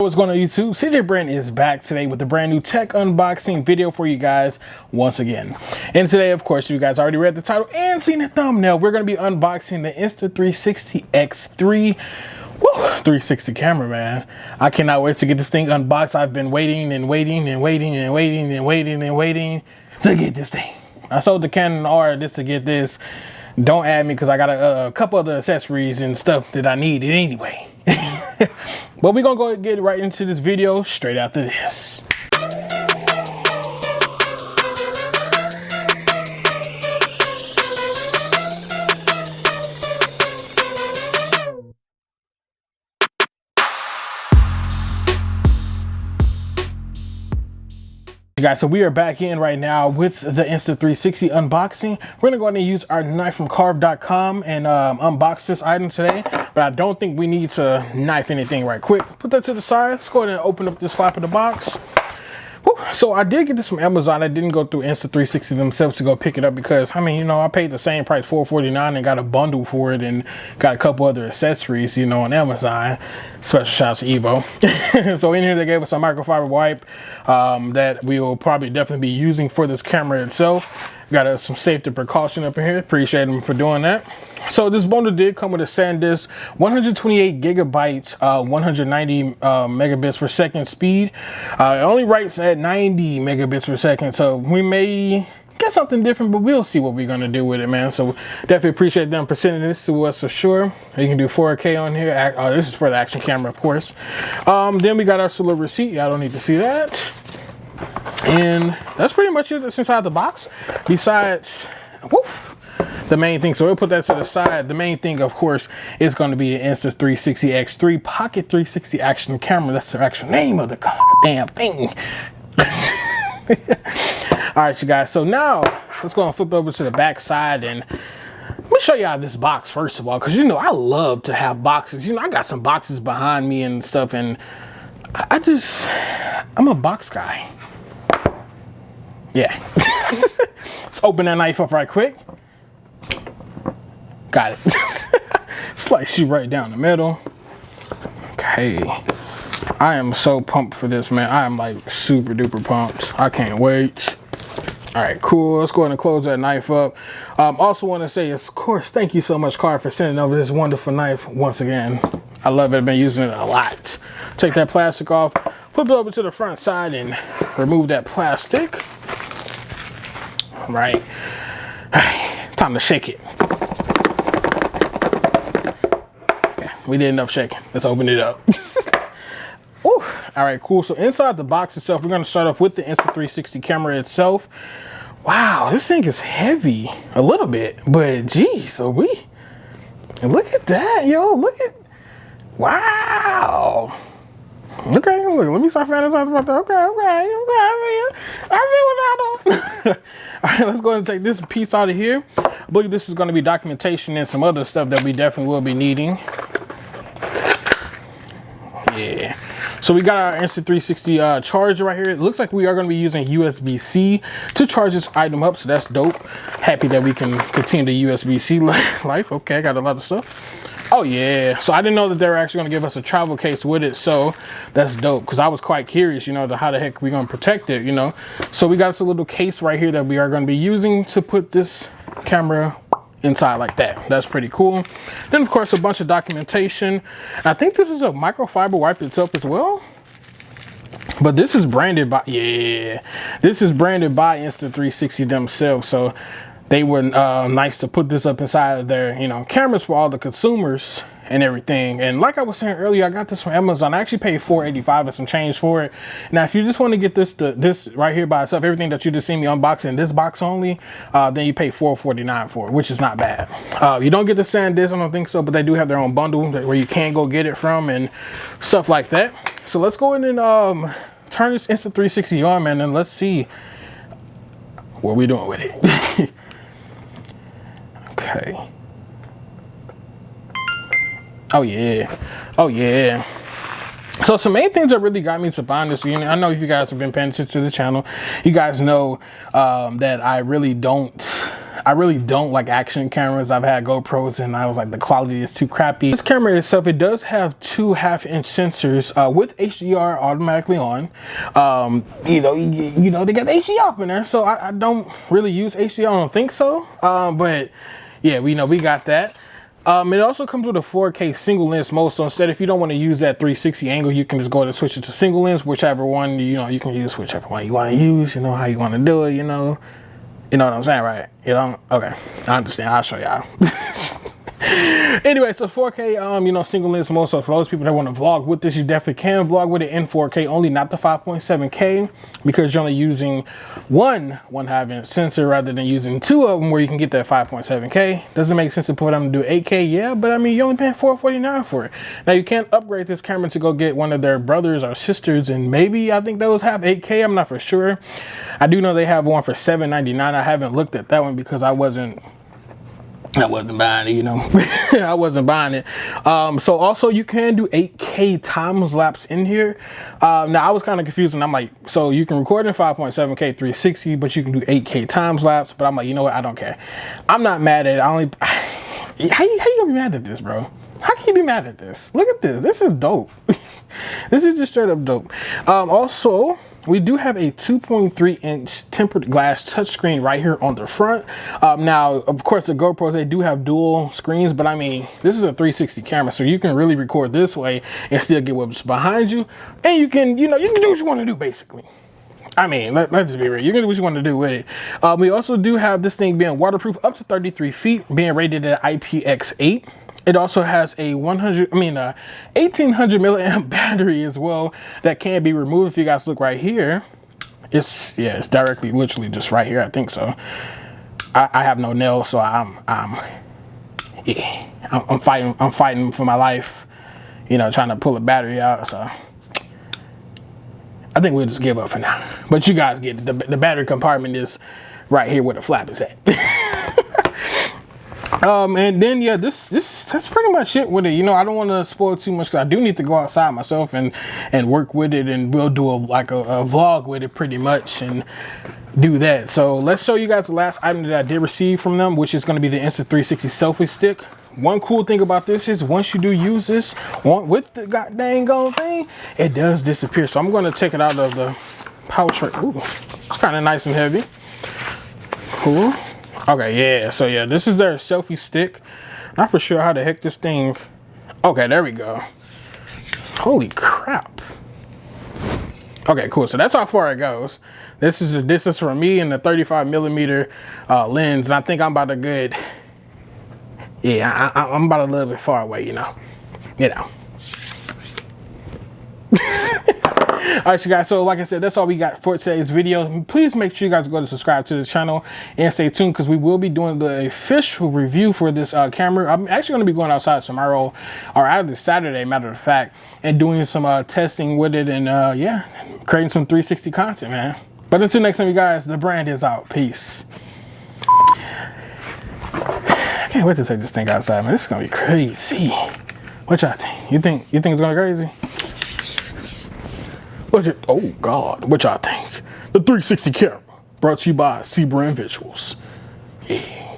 What's going on YouTube? Ceejaybrand is back today with a brand new tech unboxing video for you guys once again. And today, of course, you guys already read the title and seen the thumbnail. We're going to be unboxing the Insta360 X3 360 camera, man. I cannot wait to get this thing unboxed. I've been waiting and waiting and waiting and waiting and waiting and waiting to get this thing. I sold the Canon R just to get this. Don't add me because I got a couple other accessories and stuff that I needed anyway. But we're gonna go and get right into this video straight after this. Guys, so we are back in right now with the Insta360 unboxing. We're gonna go ahead and use our knife from carve.com and unbox this item today, but I don't think we need to knife anything right quick. Put that to the side. Let's go ahead and open up this flap of the box. Whew. So I did get this from Amazon. I didn't go through Insta360 themselves to go pick it up because, I mean, you know, I paid the same price, $4.49, and got a bundle for it and got a couple other accessories, you know, on Amazon. Special shout out to Evo. So in here they gave us a microfiber wipe that we will probably definitely be using for this camera itself. Got some safety precaution up in here. Appreciate them for doing that. So this bundle did come with a SanDisk 128 gigabytes, 190 megabits per second speed. It only writes at 90 megabits per second, so we may get something different, but we'll see what we're gonna do with it, man. So definitely appreciate them for sending this to us for sure. You can do 4K on here. This is for the action camera, of course. Then we got our little receipt. I don't need to see that. And that's pretty much it that's inside the box. Besides, the main thing, so we'll put that to the side. The main thing, of course, is going to be the Insta360 X3 Pocket 360 action camera. That's the actual name of the damn thing. All right, you guys. So now let's go and flip over to the back side and let me show y'all this box first of all, because you know I love to have boxes. You know, I got some boxes behind me and stuff, and I'm a box guy. Yeah. Let's open that knife up right quick. Got it. Slice you right down the middle. Okay. I am so pumped for this, man. I am like super duper pumped. I can't wait. All right, cool. Let's go ahead and close that knife up. Also want to say, of course, thank you so much, Car, for sending over this wonderful knife once again. I love it. I've been using it a lot. Take that plastic off, flip it over to the front side and remove that plastic. All right. Time to shake it. Okay, we did enough shaking. Let's open it up. All right, cool. So inside the box itself, we're going to start off with the Insta360 camera itself. Wow, this thing is heavy a little bit, but geez, so look at that, yo. Look at, wow. Okay, look, let me start fantasizing about that. Okay, I see what y'all doing. All right, let's go ahead and take this piece out of here. I believe this is going to be documentation and some other stuff that we definitely will be needing. Yeah. So we got our Insta360 charger right here. It looks like we are going to be using USB-C to charge this item up, so that's dope. Happy that we can continue the USB-C life. Okay, I got a lot of stuff. Oh yeah, so I didn't know that they were actually going to give us a travel case with it, so that's dope, because I was quite curious, you know, to how the heck we're going to protect it, you know. So we got this little case right here that we are going to be using to put this camera inside like that. That's pretty cool. Then of course a bunch of documentation. I think this is a microfiber wipe itself as well, but this is branded by, yeah, this is branded by Insta360 themselves, so they were nice to put this up inside of their, you know, cameras for all the consumers and everything. And like I was saying earlier, I got this from Amazon. I actually paid $4.85 and some change for it. Now, if you just want to get this right here by itself, everything that you just seen me unboxing, this box only, then you pay $4.49 for it, which is not bad. You don't get the SanDisk, I don't think so, but they do have their own bundle where you can go get it from and stuff like that. So let's go in and turn this Insta360 on, man, and let's see what we're doing with it. Okay. Oh yeah. Oh yeah. So some main things that really got me to buying this unit, I know if you guys have been paying attention to the channel, you guys know that I really don't I really don't like action cameras. I've had GoPros and I was like, the quality is too crappy. This camera itself, it does have 2 1/2-inch sensors with HDR automatically on. You know, they got the HDR up in there, so I don't really use HDR. I don't think so. But yeah, we got that. It also comes with a 4K single lens mode, so instead, if you don't want to use that 360 angle, you can just go ahead and switch it to single lens, whichever one, you can use whichever one you want to use, how you want to do it, you know what I'm saying, right? Okay, I understand, I'll show y'all. Anyway, so 4K, single lens mode. So for those people that want to vlog with this, you definitely can vlog with it in 4K, only not the 5.7K, because you're only using one 1/2-inch sensor rather than using 2 of them where you can get that 5.7K. Doesn't make sense to put them to do 8K, yeah, but I mean, you're only paying $449 for it. Now you can upgrade this camera to go get one of their brothers or sisters, and maybe I think those have 8K. I'm not for sure. I do know they have one for $799. I haven't looked at that one because I wasn't buying it, I wasn't buying it. So also you can do 8K time lapse in here. Now I was kind of confused, and I'm like, so you can record in 5.7K 360, but you can do 8K time lapse. But I'm like, you know what? I don't care. I'm not mad at it. How you gonna be mad at this, bro? How can you be mad at this? Look at this. This is dope. This is just straight up dope. Also, we do have a 2.3-inch tempered glass touchscreen right here on the front. Now, of course, the GoPros, they do have dual screens, but I mean, this is a 360 camera, so you can really record this way and still get what's behind you. And you can do what you want to do, basically. I mean, let's just be real. You can do what you want to do with it. We also do have this thing being waterproof up to 33 feet, being rated at IPX8. It also has a 1800 milliamp battery as well that can be removed. If you guys look right here, it's directly, literally just right here. I think so. I have no nails, so I'm fighting for my life, trying to pull a battery out. So I think we'll just give up for now. But you guys get it. The battery compartment is right here where the flap is at. And then yeah, that's pretty much it with it. I don't want to spoil too much because I do need to go outside myself and work with it, and we'll do a vlog with it pretty much and do that. So let's show you guys the last item that I did receive from them, which is going to be the Insta360 selfie stick. One cool thing about this is once you do use this with the goddamn thing, it does disappear. So I'm going to take it out of the pouch. Ooh, it's kind of nice and heavy. Cool. Okay, yeah, so yeah, this is their selfie stick. Not for sure how the heck this thing. Okay, there we go. Holy crap. Okay, cool. So that's how far it goes. This is the distance from me and the 35mm lens, and I think I'm about a good. Yeah, I'm about a little bit far away, All right, you guys, so like I said, that's all we got for today's video. Please make sure you guys go to subscribe to the channel and stay tuned, because we will be doing the official review for this camera. I'm actually going to be going outside tomorrow, or either Saturday, matter of fact, and doing some testing with it, and yeah, creating some 360 content, man. But until next time, you guys, the brand is out. Peace. I can't wait to take this thing outside, man. This is gonna be crazy. What y'all think? You think it's gonna be crazy? Oh God, what y'all think? The 360 camera, brought to you by Ceejaybrand Visuals. Yeah.